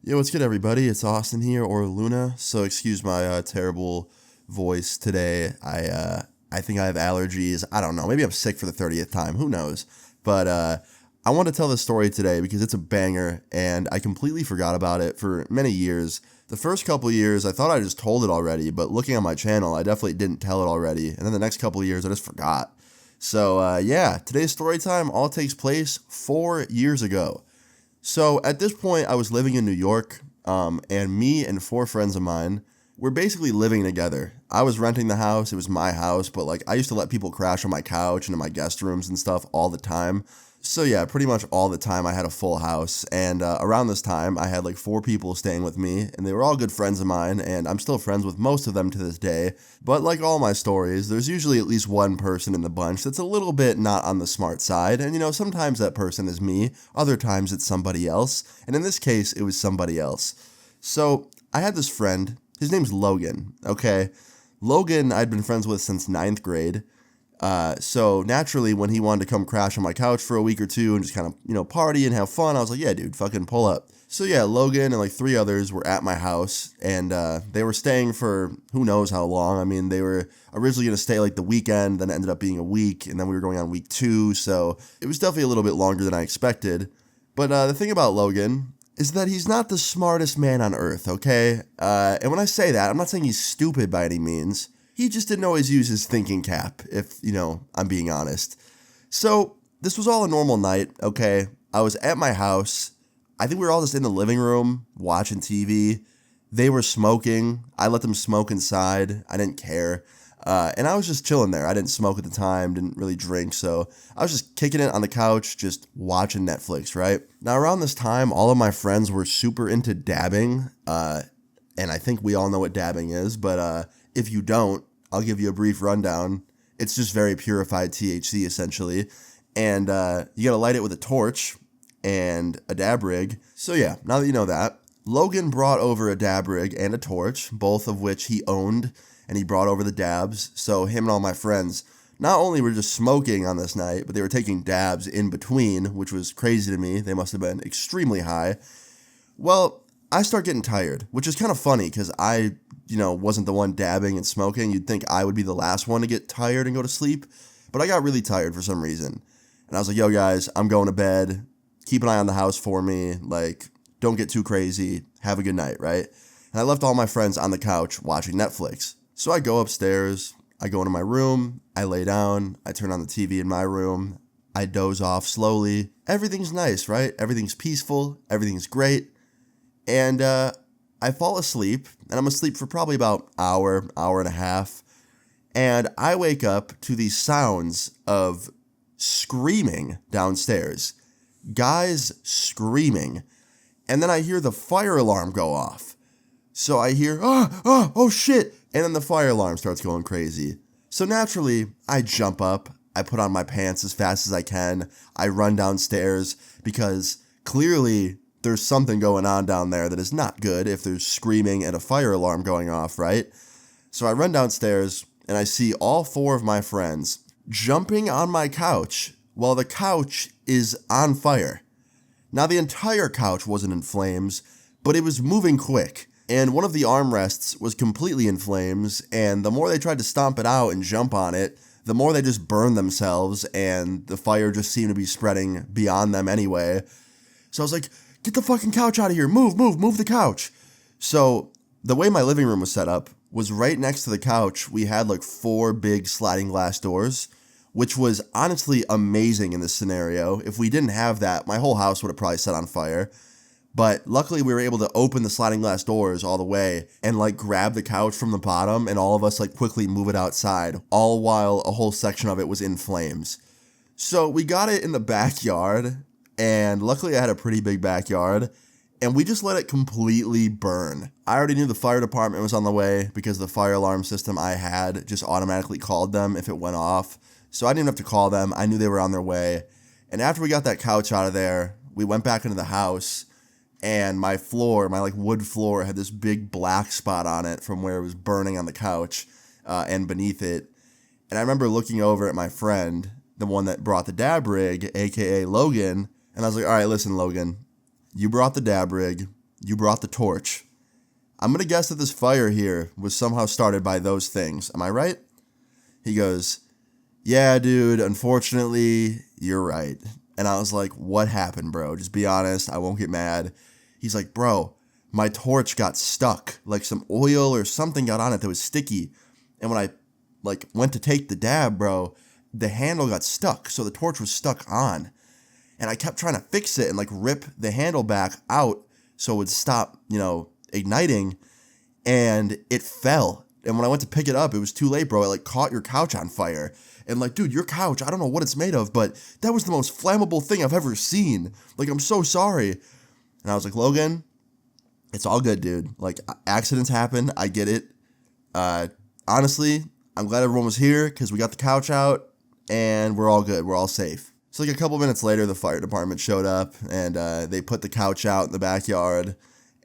Yo, what's good, everybody? It's Austin here, or Luna. So excuse my terrible voice today. I think I have allergies. I don't know. Maybe I'm sick for the 30th time. Who knows? But I want to tell this story today because it's a banger, and I completely forgot about it for many years. The first couple years, I thought I just told it already, but looking on my channel, I definitely didn't tell it already. And then the next couple years, I just forgot. So yeah, today's story time all takes place 4 years ago. So at this point, I was living in New York, and me and four friends of mine were basically living together. I was renting the house. It was my house, but like I used to let people crash on my couch and in my guest rooms and stuff all the time. So yeah, pretty much all the time I had a full house. And around this time, I had like four people staying with me, and they were all good friends of mine, and I'm still friends with most of them to this day. But like all my stories, there's usually at least one person in the bunch that's a little bit not on the smart side. And sometimes that person is me, other times it's somebody else. And in this case, it was somebody else. So I had this friend, his name's Logan, okay? Logan I'd been friends with since ninth grade. So naturally, when he wanted to come crash on my couch for a week or two and just kind of, party and have fun, I was like, yeah, dude, fucking pull up. So yeah, Logan and like three others were at my house, and they were staying for who knows how long. I mean, they were originally going to stay like the weekend, then it ended up being a week, and then we were going on week 2, so it was definitely a little bit longer than I expected. But the thing about Logan is that he's not the smartest man on earth, okay? And when I say that, I'm not saying he's stupid by any means. He just didn't always use his thinking cap, if, I'm being honest. So, this was all a normal night, okay? I was at my house. I think we were all just in the living room, watching TV. They were smoking. I let them smoke inside. I didn't care. And I was just chilling there. I didn't smoke at the time, didn't really drink, so I was just kicking it on the couch, just watching Netflix, right? Now, around this time, all of my friends were super into dabbing, and I think we all know what dabbing is, but if you don't, I'll give you a brief rundown. It's just very purified THC, essentially. And you gotta light it with a torch and a dab rig. So yeah, now that you know that, Logan brought over a dab rig and a torch, both of which he owned, and he brought over the dabs. So him and all my friends not only were just smoking on this night, but they were taking dabs in between, which was crazy to me. They must have been extremely high. Well, I start getting tired, which is kind of funny because I wasn't the one dabbing and smoking. You'd think I would be the last one to get tired and go to sleep, but I got really tired for some reason. And I was like, yo guys, I'm going to bed. Keep an eye on the house for me. Like, don't get too crazy. Have a good night, right? And I left all my friends on the couch watching Netflix. So I go upstairs, I go into my room, I lay down, I turn on the TV in my room, I doze off slowly. Everything's nice, right? Everything's peaceful, everything's great. And I fall asleep, and I'm asleep for probably about hour and a half, and I wake up to these sounds of screaming downstairs. Guys screaming. And then I hear the fire alarm go off. So I hear, oh shit, and then the fire alarm starts going crazy. So naturally, I jump up, I put on my pants as fast as I can, I run downstairs, because clearly there's something going on down there that is not good if there's screaming and a fire alarm going off, right? So I run downstairs, and I see all four of my friends jumping on my couch while the couch is on fire. Now, the entire couch wasn't in flames, but it was moving quick, and one of the armrests was completely in flames, and the more they tried to stomp it out and jump on it, the more they just burned themselves, and the fire just seemed to be spreading beyond them anyway. So I was like, get the fucking couch out of here. Move the couch. So the way my living room was set up was right next to the couch. We had like 4 big sliding glass doors, which was honestly amazing in this scenario. If we didn't have that, my whole house would have probably set on fire. But luckily we were able to open the sliding glass doors all the way and like grab the couch from the bottom, and all of us like quickly move it outside, all while a whole section of it was in flames. So we got it in the backyard, and luckily I had a pretty big backyard, and we just let it completely burn. I already knew the fire department was on the way because the fire alarm system I had just automatically called them if it went off. So I didn't have to call them. I knew they were on their way. And after we got that couch out of there, we went back into the house, and my floor, my like wood floor, had this big black spot on it from where it was burning on the couch and beneath it. And I remember looking over at my friend, the one that brought the dab rig, aka Logan, and I was like, all right, listen, Logan, you brought the dab rig. you brought the torch. I'm going to guess that this fire here was somehow started by those things. Am I right? He goes, yeah, dude, unfortunately, you're right. And I was like, what happened, bro? Just be honest. I won't get mad. He's like, bro, my torch got stuck. Like some oil or something got on it that was sticky. And when I went to take the dab, bro, the handle got stuck. So the torch was stuck on. And I kept trying to fix it and rip the handle back out so it would stop, igniting. And it fell. And when I went to pick it up, it was too late, bro. It caught your couch on fire. And dude, your couch, I don't know what it's made of, but that was the most flammable thing I've ever seen. I'm so sorry. And I was like, Logan, it's all good, dude. Accidents happen. I get it. Honestly, I'm glad everyone was here because we got the couch out and we're all good. We're all safe. So a couple minutes later, the fire department showed up and they put the couch out in the backyard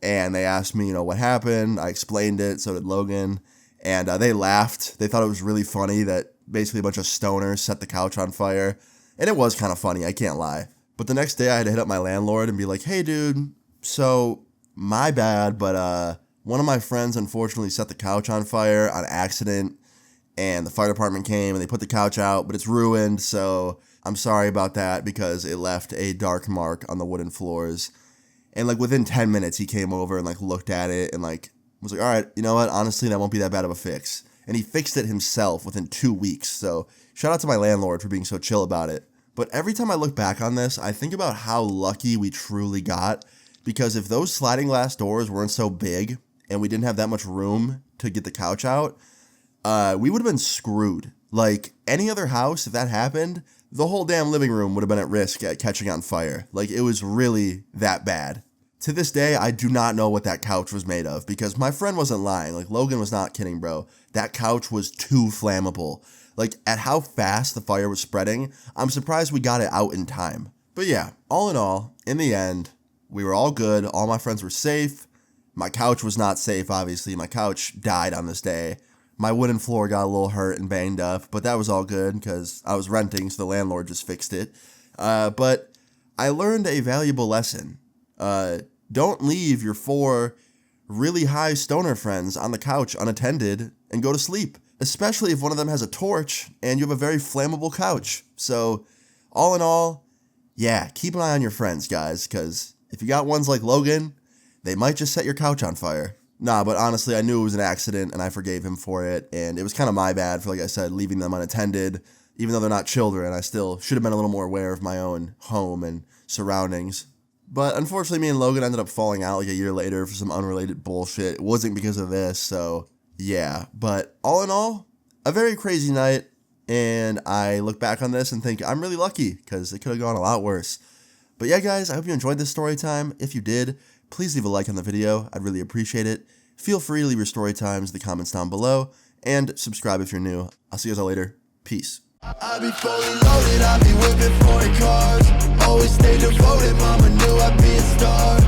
and they asked me, what happened. I explained it. So did Logan. And they laughed. They thought it was really funny that basically a bunch of stoners set the couch on fire. And it was kind of funny, I can't lie. But the next day I had to hit up my landlord and be like, hey, dude, so my bad, but one of my friends unfortunately set the couch on fire on accident. And the fire department came and they put the couch out, but it's ruined. So I'm sorry about that because it left a dark mark on the wooden floors. And within 10 minutes, he came over and looked at it and was like, all right, you know what? Honestly, that won't be that bad of a fix. And he fixed it himself within 2 weeks. So shout out to my landlord for being so chill about it. But every time I look back on this, I think about how lucky we truly got. Because if those sliding glass doors weren't so big and we didn't have that much room to get the couch out, we would have been screwed. Any other house, if that happened, the whole damn living room would have been at risk at catching on fire. It was really that bad. To this day, I do not know what that couch was made of because my friend wasn't lying. Logan was not kidding, bro. That couch was too flammable. At how fast the fire was spreading, I'm surprised we got it out in time. But yeah, all in all, in the end, we were all good. All my friends were safe. My couch was not safe, obviously. My couch died on this day. My wooden floor got a little hurt and banged up, but that was all good because I was renting, so the landlord just fixed it. But I learned a valuable lesson. Don't leave your 4 really high stoner friends on the couch unattended and go to sleep, especially if one of them has a torch and you have a very flammable couch. So all in all, yeah, keep an eye on your friends, guys, because if you got ones like Logan, they might just set your couch on fire. Nah, but honestly, I knew it was an accident and I forgave him for it. And it was kind of my bad for, like I said, leaving them unattended. Even though they're not children, I still should have been a little more aware of my own home and surroundings. But unfortunately, me and Logan ended up falling out a year later for some unrelated bullshit. It wasn't because of this, so yeah. But all in all, a very crazy night. And I look back on this and think I'm really lucky because it could have gone a lot worse. But yeah, guys, I hope you enjoyed this story time. If you did, please leave a like on the video. I'd really appreciate it. Feel free to leave your story times in the comments down below. And subscribe if you're new. I'll see you guys all later. Peace. I be fully loaded, I be whipping foreign cars. Always stay devoted, mama knew I'd be a star.